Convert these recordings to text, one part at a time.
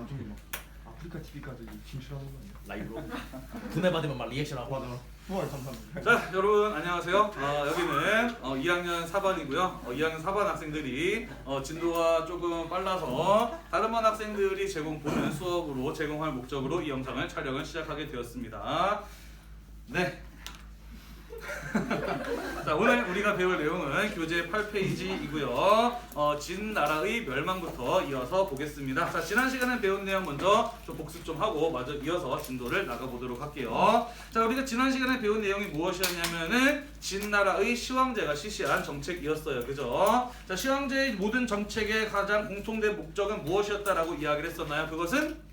갑자기 막 아프리카 TV까지 진출하는 거 아니야? 라이브로 분해 받으면 막 리액션하고. 맞아. 우와 감사합니다. 자, 여러분 안녕하세요. 여기는 2학년 4반이고요. 2학년 4반 학생들이 진도가 조금 빨라서 다른 반 학생들이 보는 수업으로 제공할 목적으로 이 영상을 촬영을 시작하게 되었습니다. 네. 자, 오늘 우리가 배울 내용은 교재 8페이지이고요. 진나라의 멸망부터 이어서 보겠습니다. 자, 지난 시간에 배운 내용 먼저 좀 복습 좀 하고 마저 이어서 진도를 나가보도록 할게요. 자, 우리가 지난 시간에 배운 내용이 무엇이었냐면은 진나라의 시황제가 실시한 정책이었어요. 그죠? 자, 시황제의 모든 정책의 가장 공통된 목적은 무엇이었다라고 이야기를 했었나요? 그것은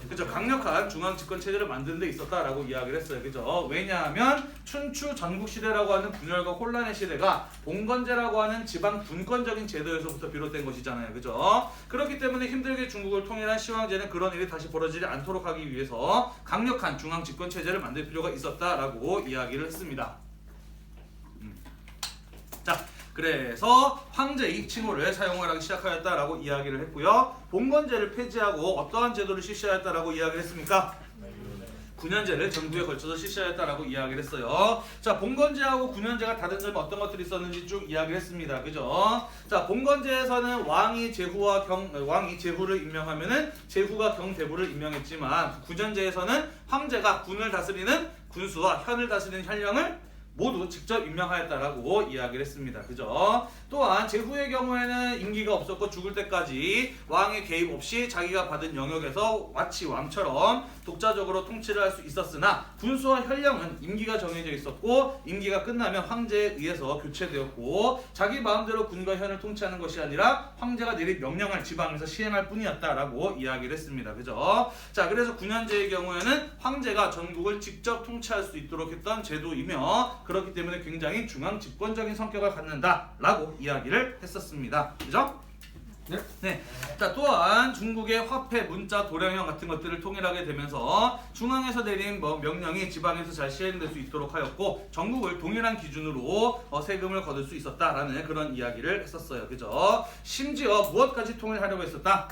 그죠, 강력한 중앙 집권 체제를 만드는 데 있었다라고 이야기를 했어요. 그죠? 왜냐하면 춘추 전국 시대라고 하는 분열과 혼란의 시대가 봉건제라고 하는 지방 분권적인 제도에서부터 비롯된 것이잖아요. 그죠? 그렇기 때문에 힘들게 중국을 통일한 시황제는 그런 일이 다시 벌어지지 않도록 하기 위해서 강력한 중앙 집권 체제를 만들 필요가 있었다라고 이야기를 했습니다. 자, 그래서 황제의 칭호를 사용을 하기 시작하였다라고 이야기를 했고요. 봉건제를 폐지하고 어떠한 제도를 실시하였다라고 이야기를 했습니까? 9년제를 전국에 걸쳐서 실시하였다라고 이야기를 했어요. 자, 봉건제하고 9년제가 다른 점이 어떤 것들이 있었는지 쭉 이야기를 했습니다. 그죠? 자, 봉건제에서는 왕이 제후를 임명하면은 제후가 경대부를 임명했지만 9년제에서는 황제가 군을 다스리는 군수와 현을 다스리는 현령을 모두 직접 임명하였다라고 이야기를 했습니다. 그죠? 또한 제후의 경우에는 임기가 없었고 죽을 때까지 왕의 개입 없이 자기가 받은 영역에서 마치 왕처럼 독자적으로 통치를 할 수 있었으나 군수와 현령은 임기가 정해져 있었고 임기가 끝나면 황제에 의해서 교체되었고 자기 마음대로 군과 현을 통치하는 것이 아니라 황제가 내린 명령을 지방에서 시행할 뿐이었다라고 이야기를 했습니다. 그죠? 자, 그래서 9년제의 경우에는 황제가 전국을 직접 통치할 수 있도록 했던 제도이며 그렇기 때문에 굉장히 중앙 집권적인 성격을 갖는다라고 이야기를 했었습니다. 그죠? 네. 자, 또한 중국의 화폐, 문자, 도량형 같은 것들을 통일하게 되면서 중앙에서 내린 명령이 지방에서 잘 시행될 수 있도록 하였고 전국을 동일한 기준으로 세금을 거둘 수 있었다라는 그런 이야기를 했었어요. 그죠? 심지어 무엇까지 통일하려고 했었다?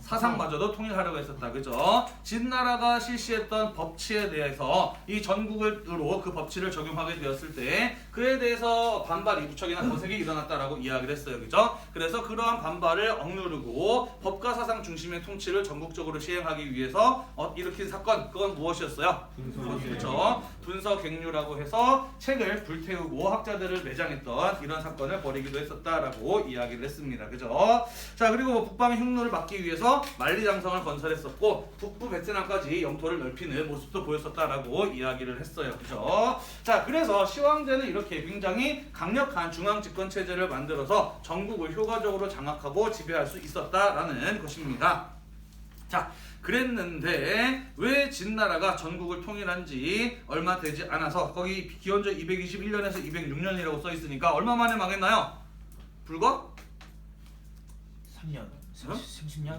사상마저도 통일하려고 했었다. 그죠? 진나라가 실시했던 법치에 대해서 이 전국으로 그 법치를 적용하게 되었을 때 그에 대해서 반발이 무척이나 거세게 일어났다라고 이야기를 했어요. 그죠? 그래서 그러한 반발을 억누르고 법과 사상 중심의 통치를 전국적으로 시행하기 위해서 일으킨 사건, 그건 무엇이었어요? 그렇죠. 분서갱류라고 해서 책을 불태우고 학자들을 매장했던 이런 사건을 벌이기도 했었다라고 이야기를 했습니다. 그죠? 자, 그리고 북방의 흉노를 막기 위해서 만리장성을 건설했었고 북부 베트남까지 영토를 넓히는 모습도 보였었다라고 이야기를 했어요. 그죠? 자, 그래서 시황제는 이렇게 굉장히 강력한 중앙 집권 체제를 만들어서 전국을 효과적으로 장악하고 지배할 수 있었다라는 것입니다. 자, 그랬는데 왜 진나라가 전국을 통일한 지 얼마 되지 않아서 거기 기원전 221년에서 206년이라고 써 있으니까 얼마 만에 망했나요? 불과 3년, 30년?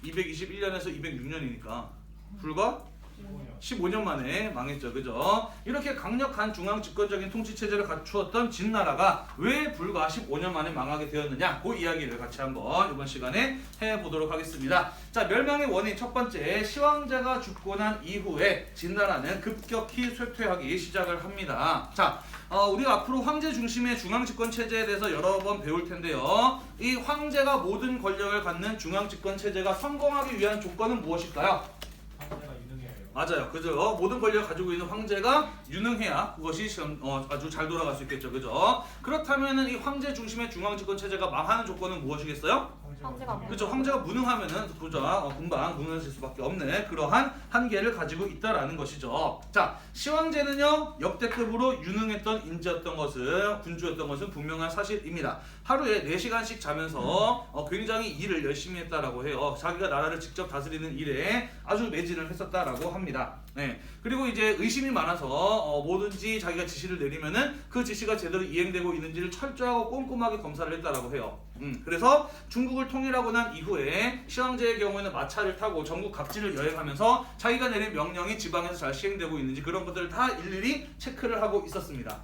221년에서 206년이니까 불과 15년 만에 망했죠. 그죠? 이렇게 강력한 중앙 집권적인 통치 체제를 갖추었던 진나라가 왜 불과 15년 만에 망하게 되었느냐, 그 이야기를 같이 한번 이번 시간에 해보도록 하겠습니다. 자, 멸망의 원인 첫 번째, 시황제가 죽고 난 이후에 진나라는 급격히 쇠퇴하기 시작을 합니다. 자, 우리가 앞으로 황제 중심의 중앙 집권 체제에 대해서 여러 번 배울 텐데요. 이 황제가 모든 권력을 갖는 중앙 집권 체제가 성공하기 위한 조건은 무엇일까요? 맞아요. 그죠? 모든 권력을 가지고 있는 황제가 유능해야 그것이 아주 잘 돌아갈 수 있겠죠. 그죠? 그렇다면은 이 황제 중심의 중앙 집권 체제가 망하는 조건은 무엇이겠어요? 그렇죠. 황제가 무능하면은 금방 무너질 수밖에 없는 그러한 한계를 가지고 있다라는 것이죠. 자, 시황제는요 역대급으로 유능했던 군주였던 것은 분명한 사실입니다. 하루에 4시간씩 자면서 굉장히 일을 열심히 했다라고 해요. 자기가 나라를 직접 다스리는 일에 아주 매진을 했었다라고 합니다. 네. 그리고 이제 의심이 많아서 뭐든지 자기가 지시를 내리면은 그 지시가 제대로 이행되고 있는지를 철저하고 꼼꼼하게 검사를 했다라고 해요. 그래서 중국을 통일하고 난 이후에 시황제의 경우에는 마차를 타고 전국 각지를 여행하면서 자기가 내린 명령이 지방에서 잘 시행되고 있는지 그런 것들을 다 일일이 체크를 하고 있었습니다.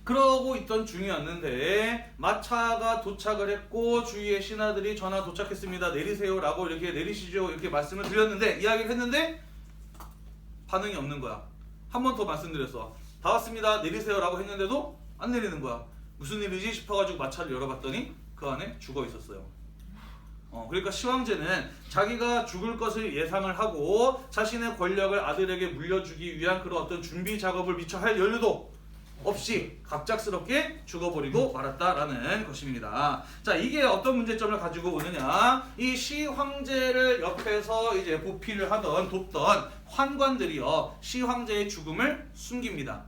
그러고 있던 중이었는데 마차가 도착을 했고 주위의 신하들이 전하 도착했습니다. 내리세요라고 이렇게 내리시죠 이렇게 말씀을 드렸는데 이야기를 했는데 반응이 없는 거야. 한 번 더 말씀드렸어. 다 왔습니다. 내리세요라고 했는데도 안 내리는 거야. 무슨 일이지 싶어가지고 마차를 열어봤더니 그 안에 죽어 있었어요. 그러니까 시황제는 자기가 죽을 것을 예상을 하고 자신의 권력을 아들에게 물려주기 위한 그런 어떤 준비 작업을 미처 할 여유도 없이 갑작스럽게 죽어버리고 말았다라는 것입니다. 자, 이게 어떤 문제점을 가지고 오느냐? 이 시황제를 옆에서 이제 보필을 하던 돕던 환관들이요 시황제의 죽음을 숨깁니다.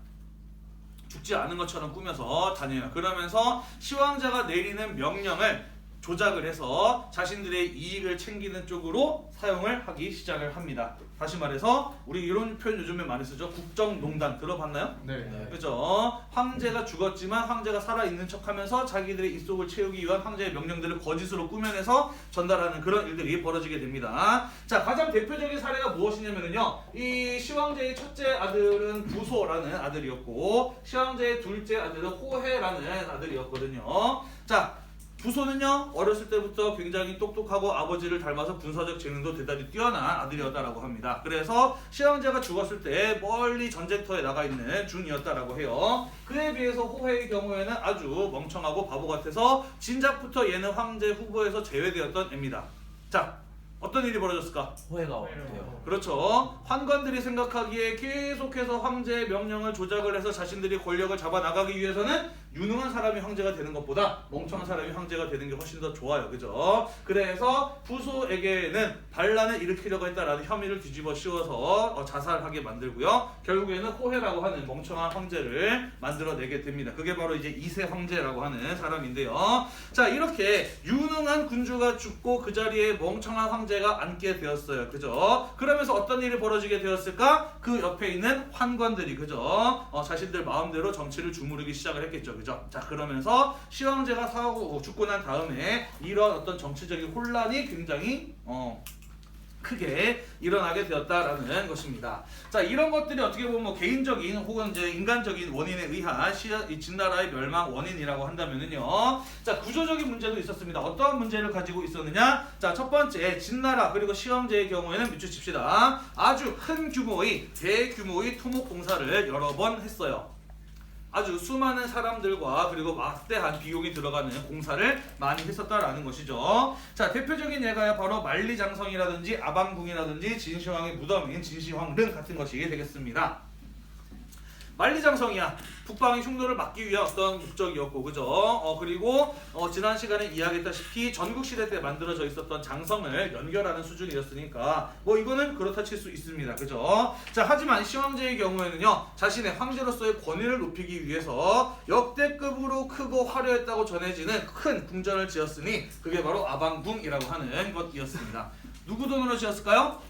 죽지 않은 것처럼 꾸며서 다녀요. 그러면서 시황제가 내리는 명령을 조작을 해서 자신들의 이익을 챙기는 쪽으로 사용을 하기 시작을 합니다. 다시 말해서 우리 이런 표현 요즘에 많이 쓰죠. 국정농단 들어봤나요? 네. 그죠? 황제가 죽었지만 황제가 살아있는 척하면서 자기들의 입속을 채우기 위한 황제의 명령들을 거짓으로 꾸며내서 전달하는 그런 일들이 벌어지게 됩니다. 자, 가장 대표적인 사례가 무엇이냐면요, 이 시황제의 첫째 아들은 부소라는 아들이었고 시황제의 둘째 아들은 호해라는 아들이었거든요. 자, 부소는요 어렸을 때부터 굉장히 똑똑하고 아버지를 닮아서 군사적 재능도 대단히 뛰어난 아들이었다라고 합니다. 그래서 시황제가 죽었을 때 멀리 전쟁터에 나가 있는 중이었다라고 해요. 그에 비해서 호해의 경우에는 아주 멍청하고 바보 같아서 진작부터 얘는 황제 후보에서 제외되었던 애입니다. 자, 어떤 일이 벌어졌을까? 호해가 어때요? 그렇죠. 환관들이 생각하기에 계속해서 황제의 명령을 조작을 해서 자신들이 권력을 잡아나가기 위해서는 유능한 사람이 황제가 되는 것보다 멍청한 사람이 황제가 되는 게 훨씬 더 좋아요. 그죠? 그래서 부소에게는 반란을 일으키려고 했다라는 혐의를 뒤집어 씌워서 자살하게 만들고요. 결국에는 호해라고 하는 멍청한 황제를 만들어내게 됩니다. 그게 바로 이제 이세 황제라고 하는 사람인데요. 자, 이렇게 유능한 군주가 죽고 그 자리에 멍청한 황제가 앉게 되었어요. 그죠? 그러면서 어떤 일이 벌어지게 되었을까? 그 옆에 있는 환관들이 그죠? 자신들 마음대로 정치를 주무르기 시작을 했겠죠. 그죠? 자, 그러면서 시황제가 죽고 난 다음에 이런 어떤 정치적인 혼란이 굉장히 크게 일어나게 되었다라는 것입니다. 자, 이런 것들이 어떻게 보면 뭐 개인적인 혹은 이제 인간적인 원인에 의한 이 진나라의 멸망 원인이라고 한다면은요. 자, 구조적인 문제도 있었습니다. 어떠한 문제를 가지고 있었느냐? 자, 첫 번째 진나라 그리고 시황제의 경우에는 밑줄칩시다. 아주 큰 규모의 대규모의 토목 공사를 여러 번 했어요. 아주 수많은 사람들과 그리고 막대한 비용이 들어가는 공사를 많이 했었다라는 것이죠. 자, 대표적인 예가 바로 만리장성이라든지 아방궁이라든지 진시황의 무덤인 진시황릉 같은 것이 되겠습니다. 만리장성이야. 북방의 흉노를 막기 위한 어떤 목적이었고, 그죠? 그리고 지난 시간에 이야기했다시피 전국시대 때 만들어져 있었던 장성을 연결하는 수준이었으니까 뭐 이거는 그렇다 칠 수 있습니다. 그죠? 자, 하지만 시황제의 경우에는요, 자신의 황제로서의 권위를 높이기 위해서 역대급으로 크고 화려했다고 전해지는 큰 궁전을 지었으니 그게 바로 아방궁이라고 하는 것이었습니다. 누구 돈으로 지었을까요?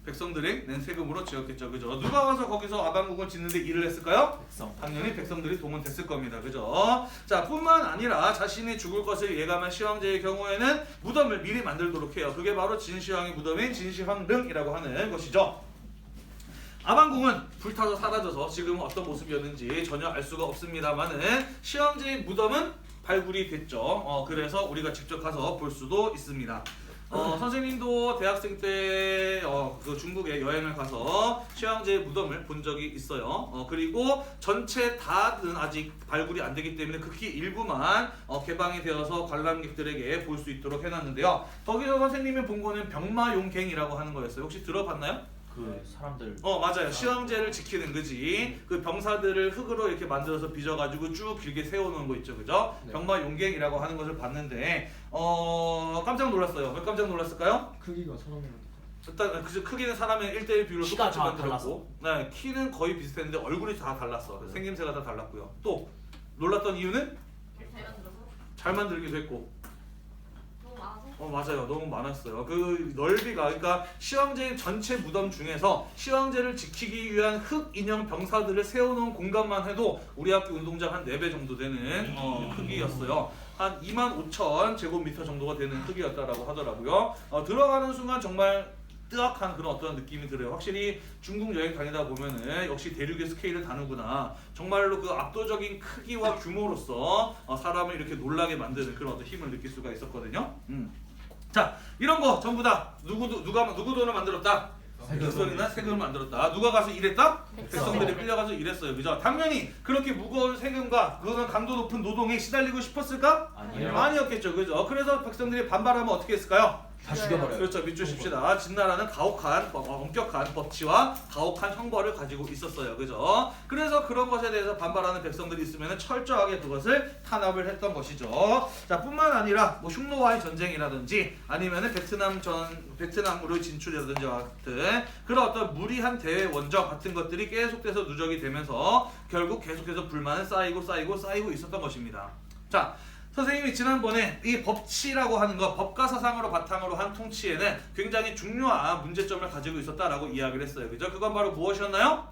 백성들이 낸 세금으로 지었겠죠. 그죠? 누가 와서 거기서 아방궁을 짓는데 일을 했을까요? 당연히 백성들이 동원됐을 겁니다. 그죠? 자, 뿐만 아니라 자신이 죽을 것을 예감한 시황제의 경우에는 무덤을 미리 만들도록 해요. 그게 바로 진시황의 무덤인 진시황릉이라고 하는 것이죠. 아방궁은 불타서 사라져서 지금은 어떤 모습이었는지 전혀 알 수가 없습니다만은 시황제의 무덤은 발굴이 됐죠. 그래서 우리가 직접 가서 볼 수도 있습니다. 선생님도 대학생 때 그 중국에 여행을 가서 시황제의 무덤을 본 적이 있어요. 그리고 전체 다는 아직 발굴이 안 되기 때문에 극히 일부만 개방이 되어서 관람객들에게 볼 수 있도록 해놨는데요. 거기서 선생님이 본 거는 병마용갱이라고 하는 거였어요. 혹시 들어봤나요? 그 사람들 맞아요. 시황제를 지키는 거지. 그 병사들을 흙으로 이렇게 만들어서 빚어가지고 쭉 길게 세워놓은 거 있죠, 그죠? 네. 병마용갱이라고 하는 것을 봤는데 깜짝 놀랐어요. 왜 깜짝 놀랐을까요? 크기가 사람이랑 일단 그 크기는 사람의 1대1 비율로 키가 똑같이 다 만들었고, 네, 키는 거의 비슷했는데 얼굴이 다 달랐어. 생김새가 다 달랐고요. 또 놀랐던 이유는 잘 만들어서 잘 만들기도 했고. 너무 많아서 맞아요. 너무 많았어요. 그 넓이가, 그러니까 시황제 전체 무덤 중에서 시황제를 지키기 위한 흙 인형 병사들을 세워놓은 공간만 해도 우리 학교 운동장 한 4배 정도 되는 크기였어요. 한 25,000 제곱미터 정도가 되는 크기였다라고 하더라고요. 들어가는 순간 정말 뜨악한 그런 어떤 느낌이 들어요. 확실히 중국 여행 다니다 보면은 역시 대륙의 스케일을 다루구나. 정말로 그 압도적인 크기와 규모로서 사람을 이렇게 놀라게 만드는 그런 어떤 힘을 느낄 수가 있었거든요. 자, 이런 거 전부 다 누구 돈을 만들었다? 백성이나 세금을 만들었다. 누가 가서 일했다? 백성들이 끌려가서 일했어요. 그죠? 당연히 그렇게 무거운 세금과 그런 강도 높은 노동에 시달리고 싶었을까? 아니요. 아니었겠죠. 그죠? 그래서 백성들이 반발하면 어떻게 했을까요? 다 죽여버려요. 그렇죠. 밑주십시다. 진나라는 가혹한 엄격한 법치와 가혹한 형벌을 가지고 있었어요. 그죠? 그래서 그런 것에 대해서 반발하는 백성들이 있으면 철저하게 그것을 탄압을 했던 것이죠. 자, 뿐만 아니라 뭐 흉노와의 전쟁이라든지 아니면은 베트남으로 진출이라든지 같은 그런 어떤 무리한 대외 원정 같은 것들이 계속돼서 누적이 되면서 결국 계속해서 불만은 쌓이고 있었던 것입니다. 자, 선생님이 지난번에 이 법치라고 하는 것, 법과 사상으로 바탕으로 한 통치에는 굉장히 중요한 문제점을 가지고 있었다라고 이야기를 했어요. 그죠? 그건 바로 무엇이었나요?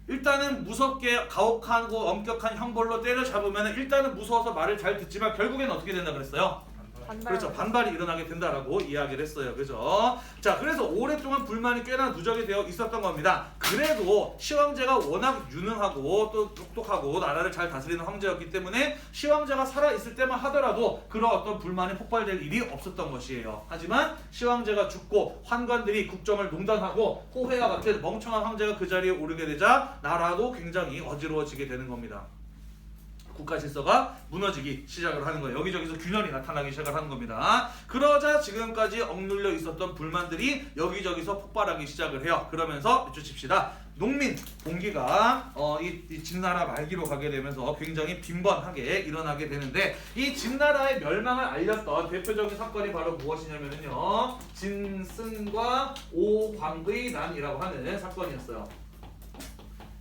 일단은 무섭게 가혹하고 엄격한 형벌로 때려잡으면 일단은 무서워서 말을 잘 듣지만 결국엔 어떻게 된다 그랬어요? 그렇죠. 반발이 일어나게 된다라고 이야기를 했어요. 그죠? 자, 그래서 오랫동안 불만이 꽤나 누적이 되어 있었던 겁니다. 그래도 시황제가 워낙 유능하고 또 똑똑하고 나라를 잘 다스리는 황제였기 때문에 시황제가 살아있을 때만 하더라도 그런 어떤 불만이 폭발될 일이 없었던 것이에요. 하지만 시황제가 죽고 환관들이 국정을 농단하고 호해와 같은 멍청한 황제가 그 자리에 오르게 되자 나라도 굉장히 어지러워지게 되는 겁니다. 국가 질서가 무너지기 시작을 하는 거예요. 여기저기서 균열이 나타나기 시작을 하는 겁니다. 그러자 지금까지 억눌려 있었던 불만들이 여기저기서 폭발하기 시작을 해요. 그러면서 쫓읍시다. 농민 봉기가 이 진나라 말기로 가게 되면서 굉장히 빈번하게 일어나게 되는데 이 진나라의 멸망을 알렸던 대표적인 사건이 바로 무엇이냐면요, 진승과 오광의 난이라고 하는 사건이었어요.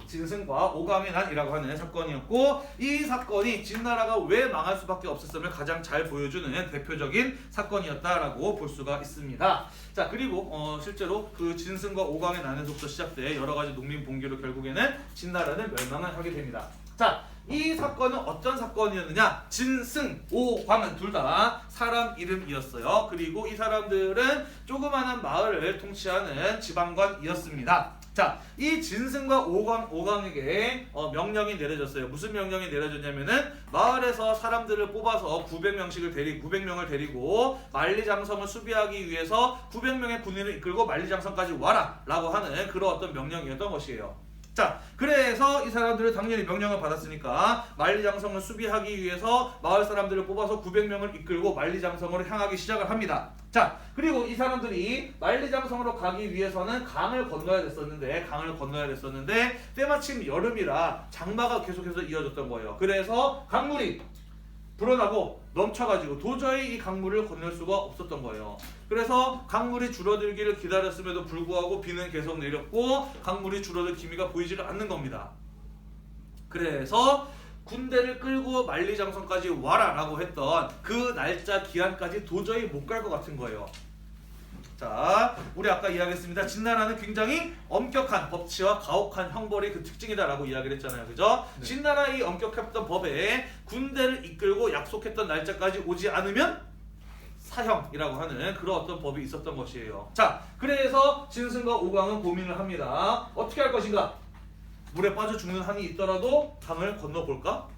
진승과 오광의 난이라고 하는 사건이었고, 이 사건이 진나라가 왜 망할 수밖에 없었음을 가장 잘 보여주는 대표적인 사건이었다라고 볼 수가 있습니다. 자, 그리고 실제로 그 진승과 오광의 난에서부터 시작돼 여러 가지 농민 봉기로 결국에는 진나라는 멸망을 하게 됩니다. 자, 이 사건은 어떤 사건이었느냐? 진승, 오광은 둘 다 사람 이름이었어요. 그리고 이 사람들은 조그마한 마을을 통치하는 지방관이었습니다. 자, 이 진승과 오광에게 명령이 내려졌어요. 무슨 명령이 내려졌냐면은 마을에서 사람들을 뽑아서 900명을 데리고 만리장성을 수비하기 위해서 900명의 군인을 이끌고 만리장성까지 와라 라고 하는 그런 어떤 명령이었던 것이에요. 자, 그래서 이 사람들은 당연히 명령을 받았으니까 만리장성을 수비하기 위해서 마을 사람들을 뽑아서 900명을 이끌고 만리장성으로 향하기 시작을 합니다. 자, 그리고 이 사람들이 만리장성으로 가기 위해서는 강을 건너야 됐었는데 때마침 여름이라 장마가 계속해서 이어졌던 거예요. 그래서 강물이 불어나고 넘쳐가지고 도저히 이 강물을 건널 수가 없었던 거예요. 그래서 강물이 줄어들기를 기다렸음에도 불구하고 비는 계속 내렸고 강물이 줄어들 기미가 보이지를 않는 겁니다. 그래서 군대를 끌고 만리장성까지 와라 라고 했던 그 날짜 기한까지 도저히 못 갈 것 같은 거예요. 자, 우리 아까 이야기했습니다. 진나라는 굉장히 엄격한 법치와 가혹한 형벌이 그 특징이다라고 이야기를 했잖아요. 그죠? 네. 진나라의 엄격했던 법에 군대를 이끌고 약속했던 날짜까지 오지 않으면 사형이라고 하는 그런 어떤 법이 있었던 것이에요. 자, 그래서 진승과 오광은 고민을 합니다. 어떻게 할 것인가? 물에 빠져 죽는 한이 있더라도 강을 건너볼까?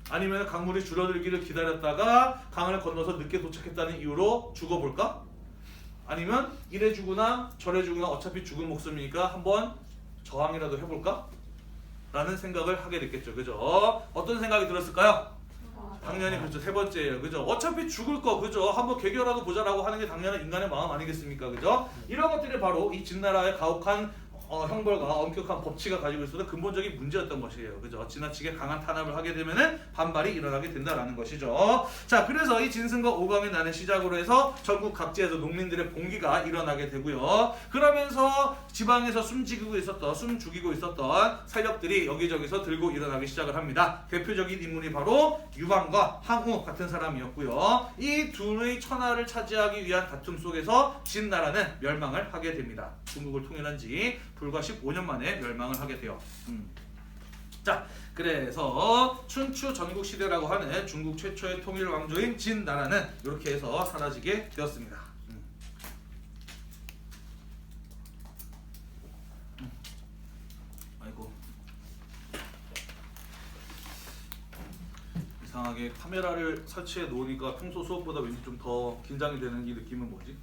아니면 강물이 줄어들기를 기다렸다가 강을 건너서 늦게 도착했다는 이유로 죽어볼까? 아니면 이래 죽으나 저래 죽으나 어차피 죽은 목숨이니까 한번 저항이라도 해볼까? 라는 생각을 하게 됐겠죠. 그죠? 어떤 생각이 들었을까요? 당연히 그렇죠. 세 번째예요. 그죠? 어차피 죽을 거, 그죠? 한번 개교라도 보자라고 하는 게 당연한 인간의 마음 아니겠습니까? 그죠? 이런 것들이 바로 이 진나라의 가혹한 형벌과 엄격한 법치가 가지고 있었던 근본적인 문제였던 것이에요. 그죠? 지나치게 강한 탄압을 하게 되면은 반발이 일어나게 된다라는 것이죠. 자, 그래서 이 진승과 오광의 난의 시작으로 해서 전국 각지에서 농민들의 봉기가 일어나게 되고요. 그러면서 지방에서 숨 죽이고 있었던 세력들이 여기저기서 들고 일어나기 시작을 합니다. 대표적인 인물이 바로 유방과 항우 같은 사람이었고요. 이 둘의 천하를 차지하기 위한 다툼 속에서 진나라는 멸망을 하게 됩니다. 중국을 통일한 지 불과 15년 만에 멸망을 하게 돼요. 자, 그래서 춘추 전국시대라고 하는 중국 최초의 통일 왕조인 진나라는 이렇게 해서 사라지게 되었습니다. 이상하게 카메라를 설치해 놓으니까 평소 수업보다 왠지 좀 더 긴장이 되는 이 느낌은 뭐지?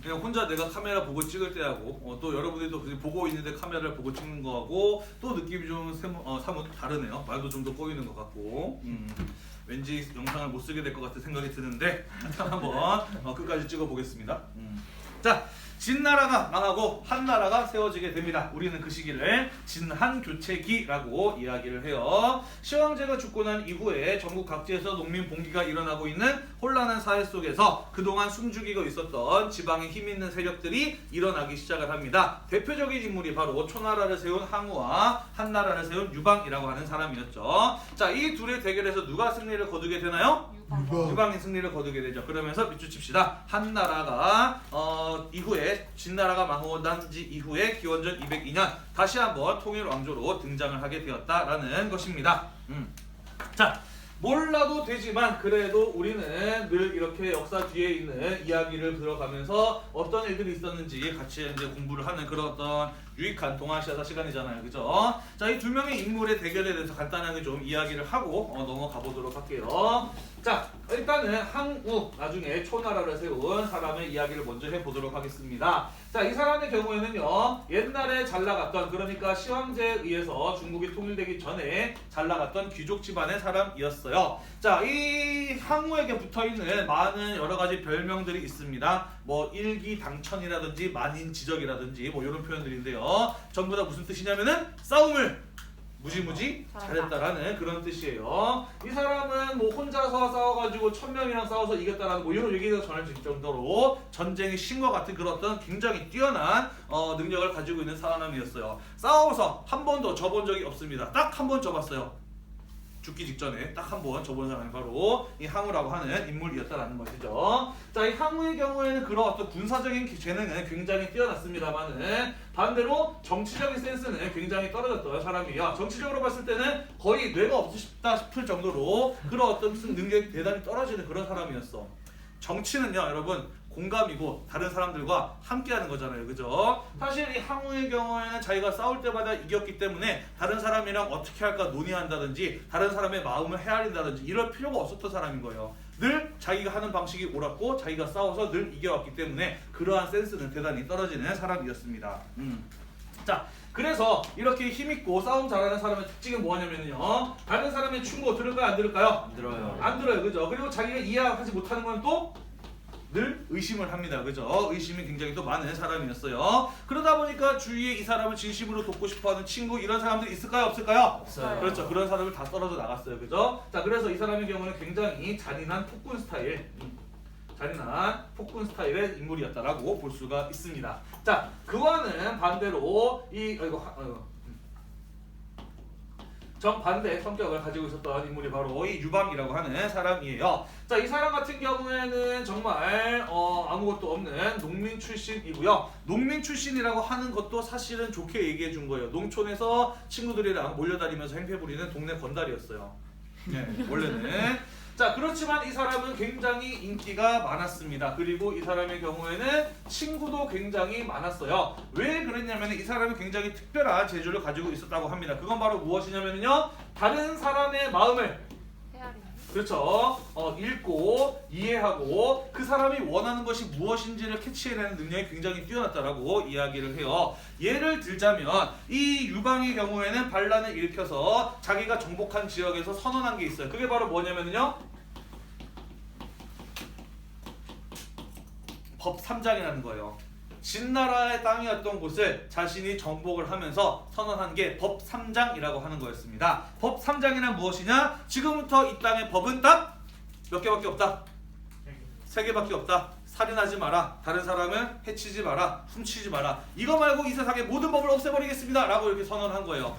그냥 혼자 내가 카메라 보고 찍을 때하고 또 여러분들이 또 보고 있는데 카메라를 보고 찍는 거하고 또 느낌이 좀 사뭇 다르네요. 말도 좀 더 꼬이는 것 같고 왠지 영상을 못 쓰게 될 것 같은 생각이 드는데 일단 한번 끝까지 찍어 보겠습니다. 자, 진나라가 망하고 한나라가 세워지게 됩니다. 우리는 그 시기를 진한교체기라고 이야기를 해요. 시황제가 죽고 난 이후에 전국 각지에서 농민 봉기가 일어나고 있는 혼란한 사회 속에서 그동안 숨죽이고 있었던 지방의 힘 있는 세력들이 일어나기 시작을 합니다. 대표적인 인물이 바로 초나라를 세운 항우와 한나라를 세운 유방이라고 하는 사람이었죠. 자, 이 둘의 대결에서 누가 승리를 거두게 되나요? 유방이 승리를 거두게 되죠. 그러면서 밑줄 칩시다. 한나라가 이후에 진나라가 망하고 난 지 이후에 기원전 202년 다시 한번 통일 왕조로 등장을 하게 되었다라는 것입니다. 자, 몰라도 되지만 그래도 우리는 늘 이렇게 역사 뒤에 있는 이야기를 들어가면서 어떤 일들이 있었는지 같이 이제 공부를 하는 그런 어떤 유익한 동아시아사 시간이잖아요. 그죠? 자, 이 두 명의 인물의 대결에 대해서 간단하게 좀 이야기를 하고 넘어가 보도록 할게요. 자, 일단은 항우, 나중에 초나라를 세운 사람의 이야기를 먼저 해보도록 하겠습니다. 자, 이 사람의 경우에는요, 옛날에 잘 나갔던, 그러니까 시황제에 의해서 중국이 통일되기 전에 잘 나갔던 귀족 집안의 사람이었어요. 자, 이 항우에게 붙어있는 많은 여러 가지 별명들이 있습니다. 뭐 일기당천이라든지 만인지적이라든지 뭐 이런 표현들인데요. 전부 다 무슨 뜻이냐면은 싸움을 무지무지 잘했다라는 그런 뜻이에요. 이 사람은 뭐 혼자서 싸워가지고 1000명이랑 싸워서 이겼다라는 뭐 이런 얘기가 전해질 정도로 전쟁의 신과 같은 그런 어떤 굉장히 뛰어난 능력을 가지고 있는 사람이었어요. 싸워서 한 번도 져본 적이 없습니다. 딱 한 번 져봤어요. 죽기 직전에 딱 한 번 져본 사람이 바로 이 항우라고 하는 인물이었다라는 것이죠. 자, 이 항우의 경우에는 그런 어떤 군사적인 재능은 굉장히 뛰어났습니다만은 반대로 정치적인 센스는 굉장히 떨어졌던 사람이에요. 정치적으로 봤을 때는 거의 뇌가 없으시다 싶을 정도로 그런 어떤 능력이 대단히 떨어지는 그런 사람이었어. 정치는요, 여러분, 공감이고 다른 사람들과 함께하는 거잖아요. 그죠? 사실 이 항우의 경우에는 자기가 싸울 때마다 이겼기 때문에 다른 사람이랑 어떻게 할까 논의한다든지 다른 사람의 마음을 헤아린다든지 이럴 필요가 없었던 사람인 거예요. 늘 자기가 하는 방식이 옳았고 자기가 싸워서 늘 이겨왔기 때문에 그러한 센스는 대단히 떨어지는 사람이었습니다. 자, 그래서 이렇게 힘있고 싸움 잘하는 사람의 특징은 뭐냐면요, 다른 사람의 충고 들을까요, 안 들을까요? 안 들어요. 안 들어요. 그죠? 그리고 자기가 이해하지 못하는 건 또 늘 의심을 합니다. 그죠? 의심이 굉장히 또 많은 사람이었어요. 그러다 보니까 주위에 이 사람을 진심으로 돕고 싶어하는 친구 이런 사람들이 있을까요? 없을까요? 없어요. 그렇죠. 그런 사람을 다 떨어져 나갔어요. 그죠? 자, 그래서 이 사람의 경우는 굉장히 잔인한 폭군 스타일, 잔인한 폭군 스타일의 인물이었다라고 볼 수가 있습니다. 자, 그와는 반대로 정반대의 성격을 가지고 있었던 인물이 바로 이 유방이라고 하는 사람이에요. 자, 이 사람 같은 경우에는 정말 아무것도 없는 농민 출신이고요. 농민 출신이라고 하는 것도 사실은 좋게 얘기해 준 거예요. 농촌에서 친구들이랑 몰려다니면서 행패 부리는 동네 건달이었어요. 네, 원래는. 자, 그렇지만 이 사람은 굉장히 인기가 많았습니다. 그리고 이 사람의 경우에는 친구도 굉장히 많았어요. 왜 그랬냐면 이 사람이 굉장히 특별한 재주를 가지고 있었다고 합니다. 그건 바로 무엇이냐면요, 다른 사람의 마음을 그렇죠. 읽고 이해하고 그 사람이 원하는 것이 무엇인지를 캐치해내는 능력이 굉장히 뛰어났다라고 이야기를 해요. 예를 들자면 이 유방의 경우에는 반란을 일으켜서 자기가 정복한 지역에서 선언한 게 있어요. 그게 바로 뭐냐면요, 법 3장이라는 거예요. 진나라의 땅이었던 곳을 자신이 정복을 하면서 선언한 게 법 3장이라고 하는 거였습니다. 법 3장이란 무엇이냐? 지금부터 이 땅의 법은 딱 몇 개밖에 없다. 3개밖에 없다. 살인하지 마라. 다른 사람을 해치지 마라. 훔치지 마라. 이거 말고 이 세상의 모든 법을 없애버리겠습니다. 라고 이렇게 선언한 거예요.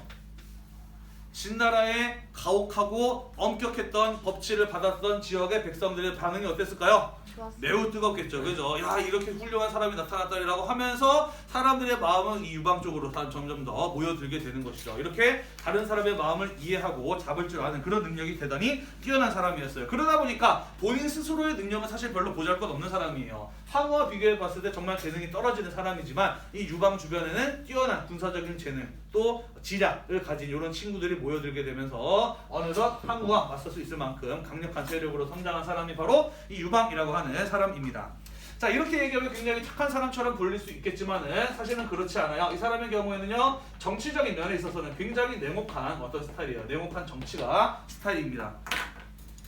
진나라의 가혹하고 엄격했던 법치를 받았던 지역의 백성들의 반응이 어땠을까요? 매우 뜨겁겠죠. 그죠? 야, 이렇게 훌륭한 사람이 나타났다라고 하면서 사람들의 마음은 이 유방 쪽으로 점점 더 모여들게 되는 것이죠. 이렇게 다른 사람의 마음을 이해하고 잡을 줄 아는 그런 능력이 대단히 뛰어난 사람이었어요. 그러다 보니까 본인 스스로의 능력은 사실 별로 보잘것없는 사람이에요. 항우와 비교해 봤을 때 정말 재능이 떨어지는 사람이지만 이 유방 주변에는 뛰어난 군사적인 재능 또 지략을 가진 이런 친구들이 모여들게 되면서 어느덧 항우와 맞설 수 있을 만큼 강력한 세력으로 성장한 사람이 바로 이 유방이라고 하는 사람입니다. 자, 이렇게 얘기하면 굉장히 착한 사람처럼 보일 수 있겠지만은 사실은 그렇지 않아요. 이 사람의 경우에는요, 정치적인 면에 있어서는 굉장히 냉혹한 어떤 스타일이에요. 냉혹한 정치가 스타일입니다.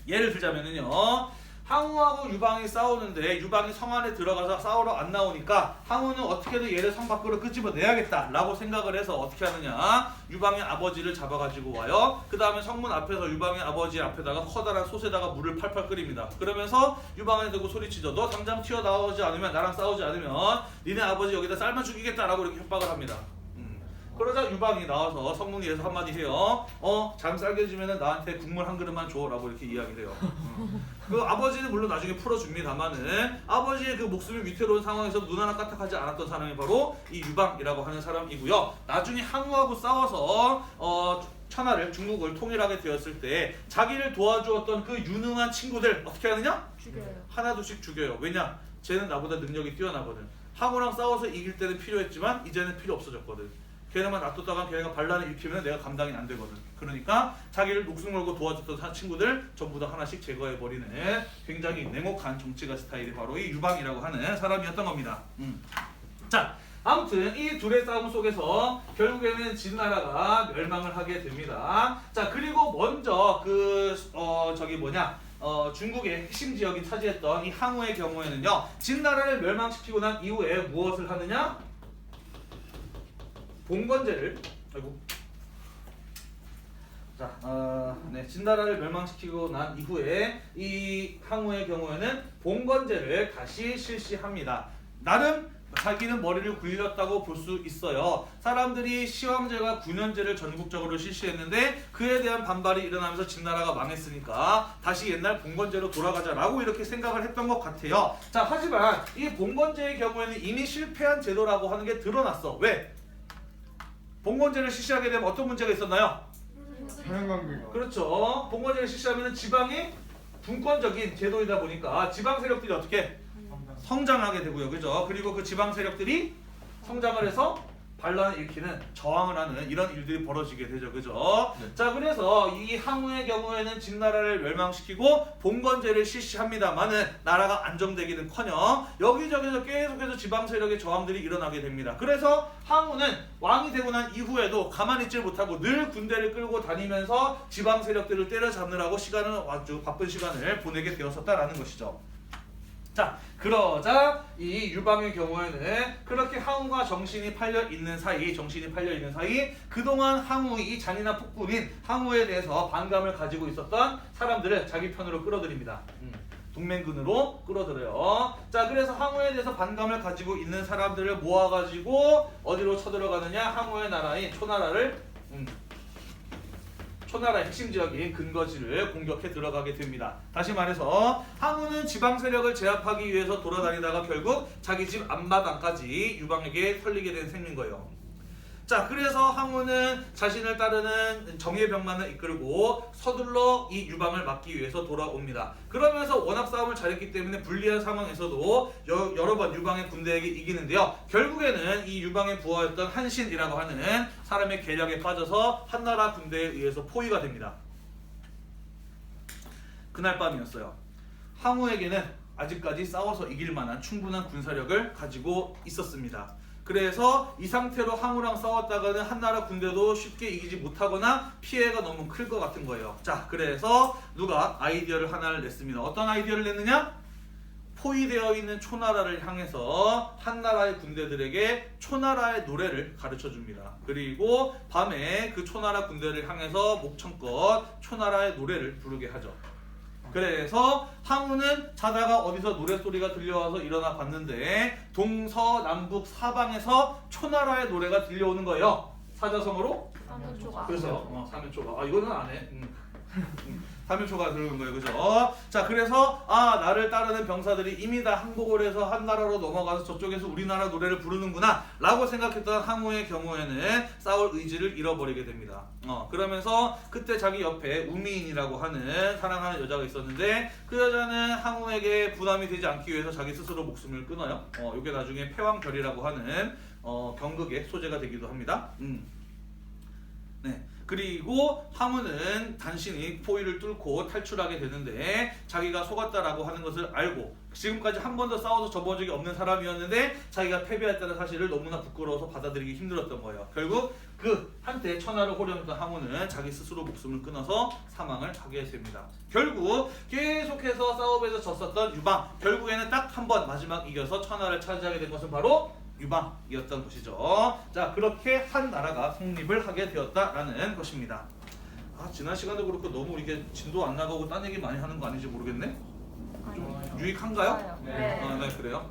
예를 들자면은요, 항우하고 유방이 싸우는데 유방이 성 안에 들어가서 싸우러 안 나오니까 항우는 어떻게든 얘를 성 밖으로 끄집어내야겠다 라고 생각을 해서 어떻게 하느냐, 유방의 아버지를 잡아가지고 와요. 그 다음에 성문 앞에서 유방의 아버지 앞에다가 커다란 솥에다가 물을 팔팔 끓입니다. 그러면서 유방에 대고 소리치죠. 너 당장 튀어나오지 않으면, 나랑 싸우지 않으면 니네 아버지 여기다 삶아 죽이겠다 라고 이렇게 협박을 합니다. 그러자 유방이 나와서 성문 위에서 한마디 해요. 잠 쌀게 해주면 나한테 국물 한 그릇만 줘 라고 이렇게 이야기를 해요. 그 아버지는 물론 나중에 풀어줍니다만은 아버지의 그 목숨이 위태로운 상황에서 눈 하나 까딱하지 않았던 사람이 바로 이 유방이라고 하는 사람이고요. 나중에 항우하고 싸워서 천하를, 중국을 통일하게 되었을 때 자기를 도와주었던 그 유능한 친구들 어떻게 하느냐? 죽여요. 하나둘씩 죽여요. 왜냐? 쟤는 나보다 능력이 뛰어나거든. 항우랑 싸워서 이길 때는 필요했지만 이제는 필요 없어졌거든. 걔네만 놔뒀다가 걔네가 반란을 일으키면 내가 감당이 안 되거든. 그러니까 자기를 목숨 걸고 도와줬던 친구들 전부 다 하나씩 제거해버리는 굉장히 냉혹한 정치가 스타일이 바로 이 유방이라고 하는 사람이었던 겁니다. 자, 아무튼 이 둘의 싸움 속에서 결국에는 진나라가 멸망을 하게 됩니다. 자, 그리고 먼저 중국의 핵심 지역이 차지했던 이 항우의 경우에는요, 진나라를 멸망시키고 난 이후에 무엇을 하느냐? 봉건제를 진나라를 멸망시키고 난 이후에 이 항우의 경우에는 봉건제를 다시 실시합니다. 나름 자기는 머리를 굴렸다고 볼 수 있어요. 사람들이 시황제가 9년제를 전국적으로 실시했는데 그에 대한 반발이 일어나면서 진나라가 망했으니까 다시 옛날 봉건제로 돌아가자라고 이렇게 생각을 했던 것 같아요. 자, 하지만 이 봉건제의 경우에는 이미 실패한 제도라고 하는 게 드러났어. 왜? 봉건제를 실시하게 되면 어떤 문제가 있었나요? 사냥관계가. 그렇죠. 봉건제를 실시하면 지방이 분권적인 제도이다 보니까 지방 세력들이 어떻게 성장하게 되고요. 그죠? 그리고 그 지방 세력들이 성장을 해서 반란을 일으키는, 저항을 하는 이런 일들이 벌어지게 되죠. 그죠? 네. 자, 그래서 이 항우의 경우에는 진나라를 멸망시키고 봉건제를 실시합니다만은 나라가 안정되기는커녕 여기저기서 계속해서 지방 세력의 저항들이 일어나게 됩니다. 그래서 항우는 왕이 되고 난 이후에도 가만히 있지 못하고 늘 군대를 끌고 다니면서 지방 세력들을 때려잡느라고 아주 바쁜 시간을 보내게 되었었다라는 것이죠. 자, 그러자 이 유방의 경우에는 그렇게 항우가 정신이 팔려 있는 사이 그동안 항우의 이 잔인한 폭군인 항우에 대해서 반감을 가지고 있었던 사람들을 자기 편으로 끌어들입니다. 동맹군으로 끌어들여요. 자, 그래서 항우에 대해서 반감을 가지고 있는 사람들을 모아가지고 어디로 쳐들어가느냐? 항우의 나라인 초나라의 핵심 지역인 근거지를 공격해 들어가게 됩니다. 다시 말해서 항우는 지방 세력을 제압하기 위해서 돌아다니다가 결국 자기 집 앞마당까지 유방에게 털리게 된 셈인 거예요. 자, 그래서 항우는 자신을 따르는 정예병만을 이끌고 서둘러 이 유방을 막기 위해서 돌아옵니다. 그러면서 워낙 싸움을 잘했기 때문에 불리한 상황에서도 여러 번 유방의 군대에게 이기는데요. 결국에는 이 유방의 부하였던 한신이라고 하는 사람의 계략에 빠져서 한나라 군대에 의해서 포위가 됩니다. 그날 밤이었어요. 항우에게는 아직까지 싸워서 이길 만한 충분한 군사력을 가지고 있었습니다. 그래서 이 상태로 항우랑 싸웠다가는 한나라 군대도 쉽게 이기지 못하거나 피해가 너무 클 것 같은 거예요. 자, 그래서 누가 아이디어를 하나를 냈습니다. 어떤 아이디어를 냈느냐? 포위되어 있는 초나라를 향해서 한나라의 군대들에게 초나라의 노래를 가르쳐 줍니다. 그리고 밤에 그 초나라 군대를 향해서 목청껏 초나라의 노래를 부르게 하죠. 그래서 항우는 자다가 어디서 노래소리가 들려와서 일어나 봤는데 동서남북 사방에서 초나라의 노래가 들려오는 거예요. 사자성어로? 사면초가. 그래서 사면초가. 이거는 안 해. 사면초가 들어오는 거예요. 그죠? 자, 그래서 나를 따르는 병사들이 이미 다 항복을 해서 한나라로 넘어가서 저쪽에서 우리나라 노래를 부르는구나 라고 생각했던 항우의 경우에는 싸울 의지를 잃어버리게 됩니다. 그러면서 그때 자기 옆에 우미인이라고 하는 사랑하는 여자가 있었는데 그 여자는 항우에게 부담이 되지 않기 위해서 자기 스스로 목숨을 끊어요. 이게 나중에 패왕별이라고 하는 경극의 소재가 되기도 합니다. 네. 그리고 항우는 단신이 포위를 뚫고 탈출하게 되는데 자기가 속았다라고 하는 것을 알고 지금까지 한 번도 싸워서 져본 적이 없는 사람이었는데 자기가 패배했다는 사실을 너무나 부끄러워서 받아들이기 힘들었던 거예요. 결국 그 한때 천하를 호령했던 항우는 자기 스스로 목숨을 끊어서 사망을 하게 됩니다. 결국 계속해서 싸움에서 졌었던 유방, 결국에는 딱 한 번 마지막 이겨서 천하를 차지하게 된 것은 바로 유방이었던 것이죠. 자, 그렇게 한 나라가 성립을 하게 되었다라는 것입니다. 아, 지난 시간도 그렇고 너무 이렇게 진도 안 나가고 딴 얘기 많이 하는 거 아닌지 모르겠네. 좀 유익한가요? 네. 아, 네, 그래요.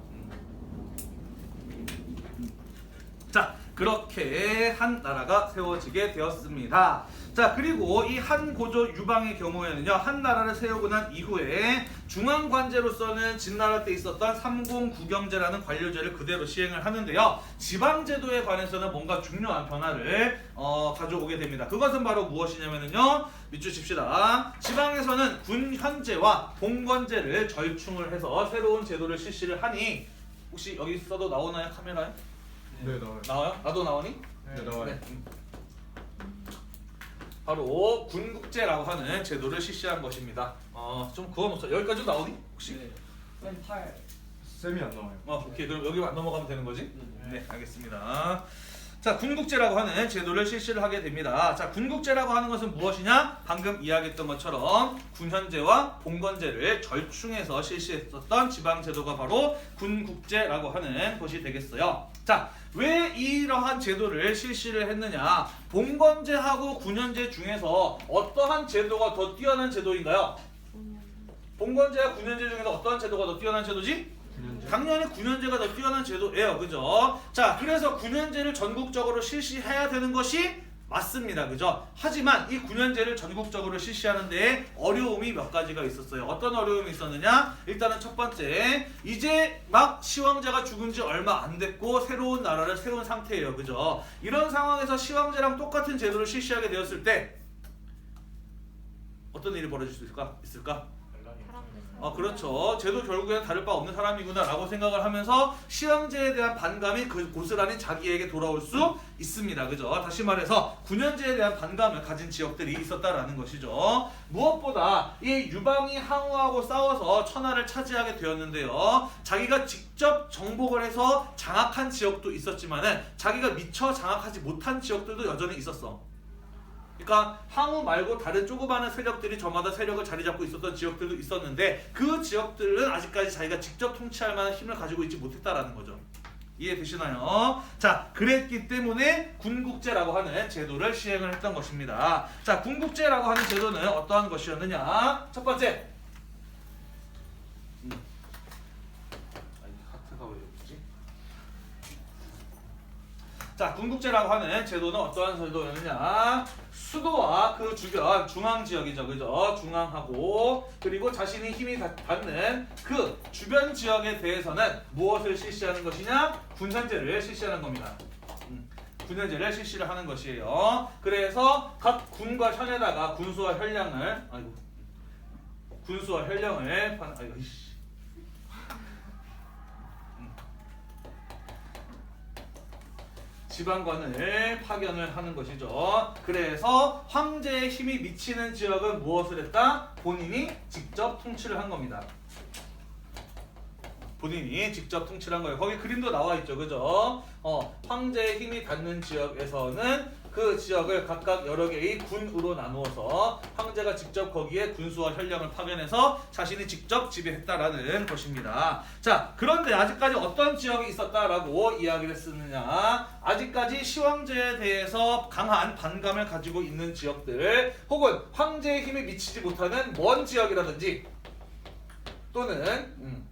자, 그렇게 한 나라가 세워지게 되었습니다. 자, 그리고 이 한 고조 유방의 경우에는요, 한 나라를 세우고 난 이후에 중앙 관제로서는 진나라 때 있었던 삼공구경제라는 관료제를 그대로 시행을 하는데요, 지방 제도에 관해서는 뭔가 중요한 변화를 가져오게 됩니다. 그것은 바로 무엇이냐면요, 밑줄 칩시다. 지방에서는 군현제와 봉건제를 절충을 해서 새로운 제도를 실시를 하니, 혹시 여기 써도 나오나요, 카메라에? 네, 나와요. 나와요? 나도 나오니? 네, 나와요. 네. 바로 군국제라고 하는 제도를 실시한 것입니다. 좀 그어놓자. 여기까지 나오니? 혹시? 맨 8. 쌤이 안 나와요. 오케이. 그럼 여기만 넘어가면 되는 거지? 네, 알겠습니다. 자, 군국제라고 하는 제도를 실시를 하게 됩니다. 자, 군국제라고 하는 것은 무엇이냐? 방금 이야기했던 것처럼 군현제와 봉건제를 절충해서 실시했었던 지방제도가 바로 군국제라고 하는 것이 되겠어요. 자, 왜 이러한 제도를 실시를 했느냐? 봉건제하고 군현제 중에서 어떠한 제도가 더 뛰어난 제도인가요? 봉건제와 군현제 중에서 어떠한 제도가 더 뛰어난 제도지? 당연히 군현제가 더 뛰어난 제도예요. 그죠? 자, 그래서 군현제를 전국적으로 실시해야 되는 것이 맞습니다. 그죠? 하지만 이 군현제를 전국적으로 실시하는 데 어려움이 몇 가지가 있었어요. 어떤 어려움이 있었느냐? 일단은 첫 번째, 이제 막 시황제가 죽은 지 얼마 안 됐고 새로운 나라를 세운 상태예요. 그죠? 이런 상황에서 시황제랑 똑같은 제도를 실시하게 되었을 때 어떤 일이 벌어질 수 있을까? 그렇죠. 쟤도 결국에는 다를 바 없는 사람이구나 라고 생각을 하면서 시황제에 대한 반감이 그 고스란히 자기에게 돌아올 수 있습니다. 그죠? 다시 말해서 군현제에 대한 반감을 가진 지역들이 있었다라는 것이죠. 무엇보다 이 유방이 항우하고 싸워서 천하를 차지하게 되었는데요, 자기가 직접 정복을 해서 장악한 지역도 있었지만은 자기가 미처 장악하지 못한 지역들도 여전히 있었어. 그러니까 항우 말고 다른 조그마한 세력들이 저마다 세력을 자리 잡고 있었던 지역들도 있었는데 그 지역들은 아직까지 자기가 직접 통치할 만한 힘을 가지고 있지 못했다라는 거죠. 이해되시나요? 자, 그랬기 때문에 군국제라고 하는 제도를 시행을 했던 것입니다. 자, 군국제라고 하는 제도는 어떠한 것이었느냐? 첫 번째, 하트가 왜 없지? 자, 군국제라고 하는 제도는 어떠한 제도였느냐? 수도와 그 주변 중앙 지역이죠. 그죠? 중앙하고 그리고 자신이 힘이 닿는 그 주변 지역에 대해서는 무엇을 실시하는 것이냐? 군현제를 실시하는 겁니다. 군현제를 실시를 하는 것이에요. 그래서 각 군과 현에다가 군수와 혈량을 지방관을 파견을 하는 것이죠. 그래서 황제의 힘이 미치는 지역은 무엇을 했다? 본인이 직접 통치를 한 겁니다. 본인이 직접 통치를 한 거예요. 거기 그림도 나와 있죠. 그죠? 황제의 힘이 닿는 지역에서는 그 지역을 각각 여러 개의 군으로 나누어서 황제가 직접 거기에 군수와 혈령을 파견해서 자신이 직접 지배했다라는 것입니다. 자, 그런데 아직까지 어떤 지역이 있었다라고 이야기를 했느냐? 아직까지 시황제에 대해서 강한 반감을 가지고 있는 지역들, 혹은 황제의 힘에 미치지 못하는 먼 지역이라든지, 또는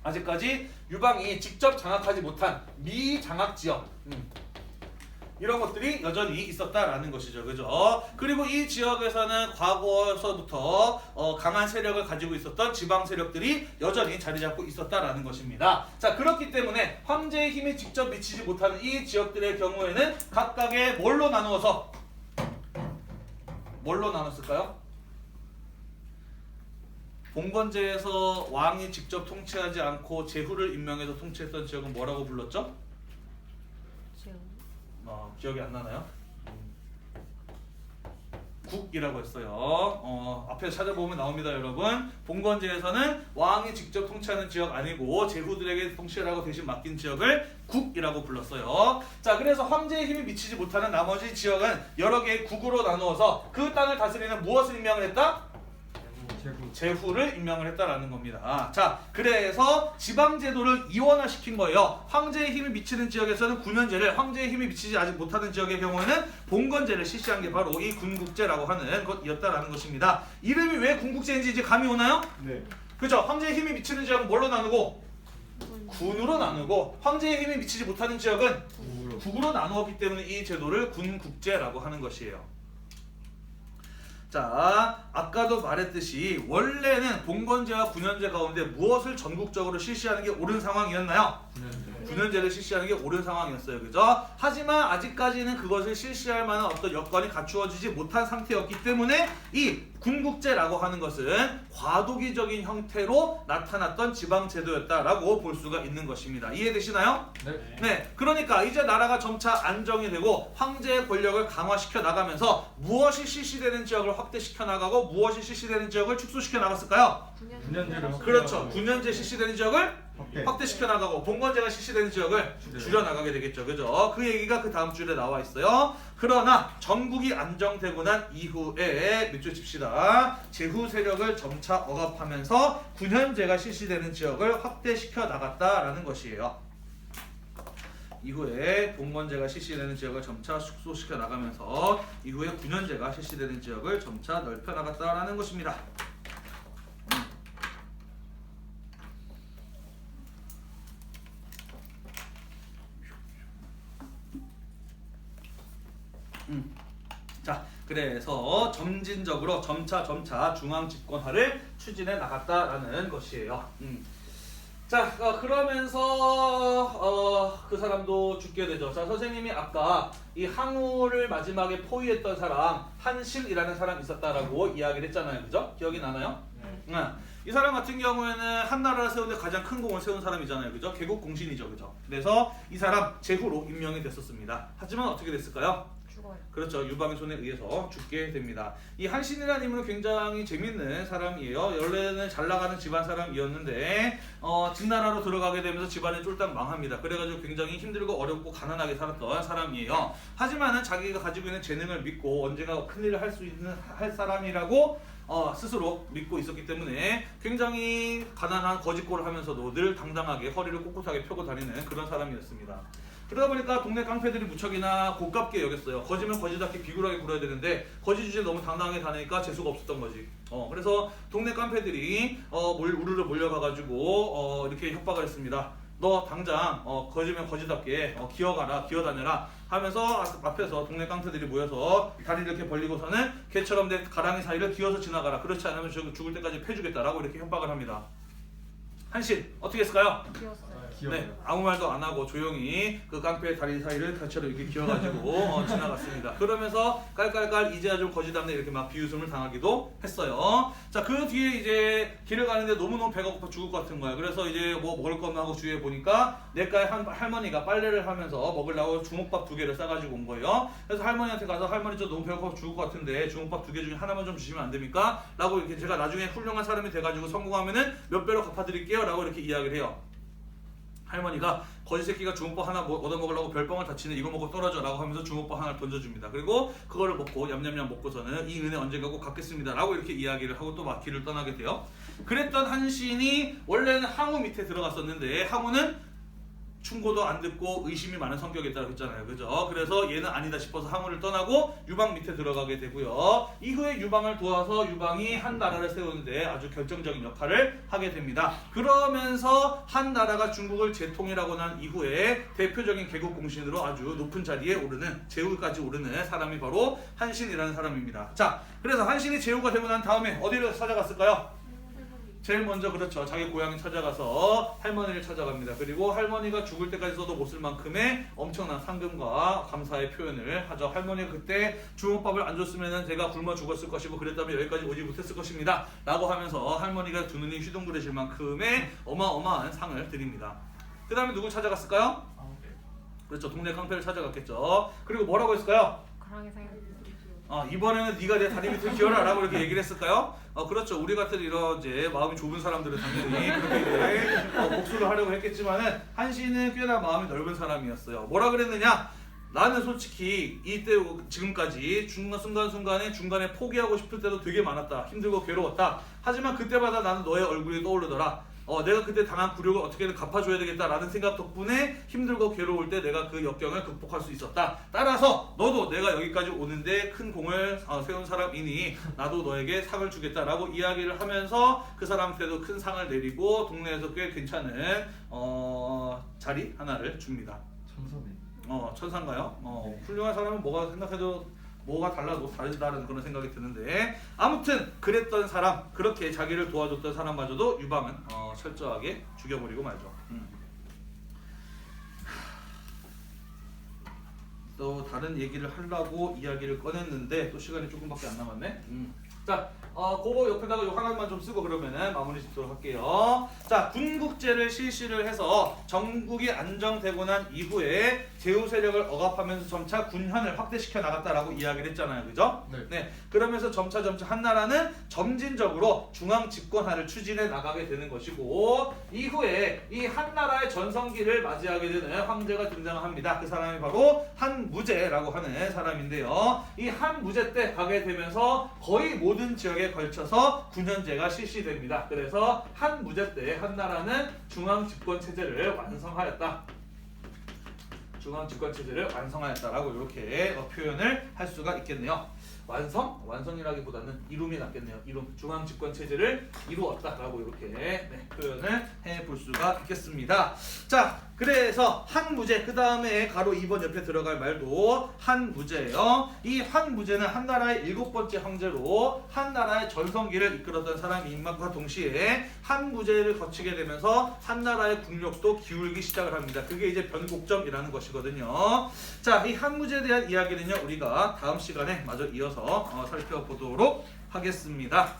아직까지 유방이 직접 장악하지 못한 미장악 지역, 이런 것들이 여전히 있었다라는 것이죠. 그죠? 그리고 이 지역에서는 과거서부터 강한 세력을 가지고 있었던 지방 세력들이 여전히 자리 잡고 있었다라는 것입니다. 자, 그렇기 때문에 황제의 힘이 직접 미치지 못하는 이 지역들의 경우에는 각각의 뭘로 나눴을까요? 봉건제에서 왕이 직접 통치하지 않고 제후를 임명해서 통치했던 지역은 뭐라고 불렀죠? 기억이 안 나나요? 국이라고 했어요. 앞에서 찾아보면 나옵니다, 여러분. 봉건제에서는 왕이 직접 통치하는 지역 아니고 제후들에게 통치라고 대신 맡긴 지역을 국이라고 불렀어요. 자, 그래서 황제의 힘이 미치지 못하는 나머지 지역은 여러 개의 국으로 나누어서 그 땅을 다스리는 무엇을 임명을 했다? 제후를 임명을 했다라는 겁니다. 자, 그래서 지방제도를 이원화시킨 거예요. 황제의 힘이 미치는 지역에서는 군현제를, 황제의 힘이 미치지 아직 못하는 지역의 경우에는 봉건제를 실시한 게 바로 이 군국제라고 하는 것이었다라는 것입니다. 이름이 왜 군국제인지 이제 감이 오나요? 네. 그죠? 황제의 힘이 미치는 지역은 뭘로 나누고? 군으로 나누고, 황제의 힘이 미치지 못하는 지역은 국으로 나누었기 때문에 이 제도를 군국제라고 하는 것이에요. 자, 아까도 말했듯이 원래는 봉건제와 군현제 가운데 무엇을 전국적으로 실시하는 게 옳은 상황이었나요? 군현제를 실시하는 게 옳은 상황이었어요. 그죠? 하지만 아직까지는 그것을 실시할 만한 어떤 여건이 갖추어지지 못한 상태였기 때문에 이 군국제라고 하는 것은 과도기적인 형태로 나타났던 지방제도였다라고 볼 수가 있는 것입니다. 이해되시나요? 네. 네, 그러니까 이제 나라가 점차 안정이 되고 황제의 권력을 강화시켜 나가면서 무엇이 실시되는 지역을 확대시켜 나가고 무엇이 실시되는 지역을 축소시켜 나갔을까요? 군현제를 그렇죠. 군현제 실시되는 지역을 확대시켜 나가고 봉건제가 실시되는 지역을 줄여 나가게 되겠죠. 그죠? 그 얘기가 그 다음 줄에 나와 있어요. 그러나 전국이 안정되고 난 이후에 몇 줄 칩시다. 제후 세력을 점차 억압하면서 군현제가 실시되는 지역을 확대시켜 나갔다라는 것이에요. 이후에 봉건제가 실시되는 지역을 점차 축소시켜 나가면서 이후에 군현제가 실시되는 지역을 점차 넓혀 나갔다라는 것입니다. 자, 그래서 점진적으로 점차 중앙 집권화를 추진해 나갔다라는 것이에요. 자, 그러면서 그 사람도 죽게 되죠. 자, 선생님이 아까 이 항우를 마지막에 포위했던 사람 한신이라는 사람이 있었다라고 이야기를 했잖아요. 그죠? 기억이 나나요? 네. 이 사람 같은 경우에는 한 나라를 세우는데 가장 큰 공을 세운 사람이잖아요. 그죠? 개국 공신이죠. 그죠? 그래서 이 사람 제후로 임명이 됐었습니다. 하지만 어떻게 됐을까요? 죽어요. 그렇죠. 유방의 손에 의해서 죽게 됩니다. 이 한신이라는 인물은 굉장히 재밌는 사람이에요. 원래는 잘 나가는 집안 사람이었는데 진나라로 들어가게 되면서 집안이 쫄딱 망합니다. 그래가지고 굉장히 힘들고 어렵고 가난하게 살았던 사람이에요. 하지만은 자기가 가지고 있는 재능을 믿고 언젠가 큰일을 할 사람이라고 스스로 믿고 있었기 때문에 굉장히 가난한 거짓골을 하면서도 늘 당당하게 허리를 꼿꼿하게 펴고 다니는 그런 사람이었습니다. 그러다 보니까 동네 깡패들이 무척이나 고깝게 여겼어요. 거지면 거지답게 비굴하게 굴어야 되는데 거지 주제에 너무 당당하게 다니니까 재수가 없었던 거지. 그래서 동네 깡패들이 우르르 몰려가가지고 이렇게 협박을 했습니다. 너 당장 거지면 거지답게 기어다녀라 하면서 앞에서 동네 깡패들이 모여서 다리를 이렇게 벌리고서는 개처럼 된 가랑이 사이를 기어서 지나가라. 그렇지 않으면 죽을 때까지 패주겠다라고 이렇게 협박을 합니다. 한신 어떻게 했을까요? 귀여웠어요. 네, 아무 말도 안 하고 조용히 그 깡패의 다리 사이를 가처럼 이렇게 기어가지고 지나갔습니다. 그러면서 깔깔깔 이제야 좀 거지답네 이렇게 막 비웃음을 당하기도 했어요. 자, 그 뒤에 이제 길을 가는데 너무너무 배가 고파 죽을 것 같은 거예요. 그래서 이제 뭐 먹을 거 없나 하고 주위에 보니까 내과의 할머니가 빨래를 하면서 먹으려고 주먹밥 2개를 싸가지고 온 거예요. 그래서 할머니한테 가서 할머니 저 너무 배가 고파 죽을 것 같은데 주먹밥 2개 중에 하나만 좀 주시면 안 됩니까? 라고 이렇게 제가 나중에 훌륭한 사람이 돼가지고 성공하면은 몇 배로 갚아드릴게요 라고 이렇게 이야기를 해요. 할머니가 거지 새끼가 주먹밥 하나 얻어먹으려고 별뻥을 다치는 이거 먹고 떨어져 라고 하면서 주먹밥 하나를 던져줍니다. 그리고 그거를 먹고 얌얌얌 먹고서는 이 은혜 언젠가 꼭 갚겠습니다 라고 이렇게 이야기를 하고 또 막 길을 떠나게 돼요. 그랬던 한신이 원래는 항우 밑에 들어갔었는데 항우는 충고도 안 듣고 의심이 많은 성격이었다고 했잖아요. 그죠? 그래서 얘는 아니다 싶어서 항우를 떠나고 유방 밑에 들어가게 되고요. 이후에 유방을 도와서 유방이 한 나라를 세우는데 아주 결정적인 역할을 하게 됩니다. 그러면서 한 나라가 중국을 재통일하고 난 이후에 대표적인 개국 공신으로 아주 높은 자리에 오르는 제후까지 오르는 사람이 바로 한신이라는 사람입니다. 자, 그래서 한신이 제후가 되고 난 다음에 어디를 찾아갔을까요? 제일 먼저 그렇죠. 자기 고향에 찾아가서 할머니를 찾아갑니다. 그리고 할머니가 죽을 때까지 써도 못 쓸 만큼의 엄청난 상금과 감사의 표현을 하죠. 할머니가 그때 주먹밥을 안 줬으면 제가 굶어 죽었을 것이고 그랬다면 여기까지 오지 못했을 것입니다. 라고 하면서 할머니가 두 눈이 휘둥그레질 만큼의 어마어마한 상을 드립니다. 그 다음에 누구 찾아갔을까요? 그렇죠. 동네 깡패를 찾아갔겠죠. 그리고 뭐라고 했을까요? 가랑이 사이. 이번에는 네가 내 다리 밑을 기어라라고 이렇게 얘기를 했을까요? 그렇죠. 우리 같은 이런 이제 마음이 좁은 사람들은 당연히 그렇게 이제 복수를 하려고 했겠지만은 한시는 꽤나 마음이 넓은 사람이었어요. 뭐라 그랬느냐? 나는 솔직히 이때 지금까지 순간순간에 중간에 포기하고 싶을 때도 되게 많았다. 힘들고 괴로웠다. 하지만 그때마다 나는 너의 얼굴이 떠오르더라. 내가 그때 당한 굴욕을 어떻게든 갚아줘야 되겠다라는 생각 덕분에 힘들고 괴로울 때 내가 그 역경을 극복할 수 있었다. 따라서 너도 내가 여기까지 오는데 큰 공을 세운 사람이니 나도 너에게 상을 주겠다라고 이야기를 하면서 그 사람한테도 큰 상을 내리고 동네에서 꽤 괜찮은 자리 하나를 줍니다. 천사네. 천사인가요? 네. 훌륭한 사람은 뭐가 생각해도 뭐가 달라도 다르다는 그런 생각이 드는데 아무튼 그랬던 사람, 그렇게 자기를 도와줬던 사람마저도 유방은 철저하게 죽여버리고 말죠. 또 다른 얘기를 하려고 이야기를 꺼냈는데 또 시간이 조금밖에 안 남았네. 자, 그거 옆에다가 요 하나만 좀 쓰고 그러면은 마무리 짓도록 할게요. 자, 군국제를 실시를 해서 정국이 안정되고 난 이후에 제후 세력을 억압하면서 점차 군현을 확대시켜 나갔다라고 이야기를 했잖아요, 그죠? 네. 그러면서 점차 한나라는 점진적으로 중앙 집권화를 추진해 나가게 되는 것이고 이후에 이 한나라의 전성기를 맞이하게 되는 황제가 등장합니다. 그 사람이 바로 한무제라고 하는 사람인데요. 이 한무제 때 가게 되면서 거의 모든 지역에 걸쳐서 군현제가 실시됩니다. 그래서 한무제 때 한나라는 중앙 집권 체제를 완성하였다. 중앙 집권 체제를 완성하였다라고 이렇게 표현을 할 수가 있겠네요. 완성이라기보다는 이룸이 낫겠네요. 이룸, 중앙 집권 체제를 이루었다라고 이렇게 표현을 해볼 수가 있겠습니다. 자, 그래서 한무제, 그 다음에 가로 2번 옆에 들어갈 말도 한무제예요. 이 한무제는 한나라의 7번째 황제로 한나라의 전성기를 이끌었던 사람인 것과 동시에 한무제를 거치게 되면서 한나라의 국력도 기울기 시작을 합니다. 그게 이제 변곡점이라는 것이거든요. 자, 이 한무제에 대한 이야기는요, 우리가 다음 시간에 마저 이어서 살펴보도록 하겠습니다.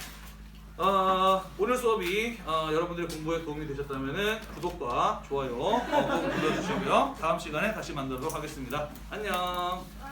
오늘 수업이 여러분들의 공부에 도움이 되셨다면 구독과 좋아요 꼭 눌러주시고요. 다음 시간에 다시 만나도록 하겠습니다. 안녕.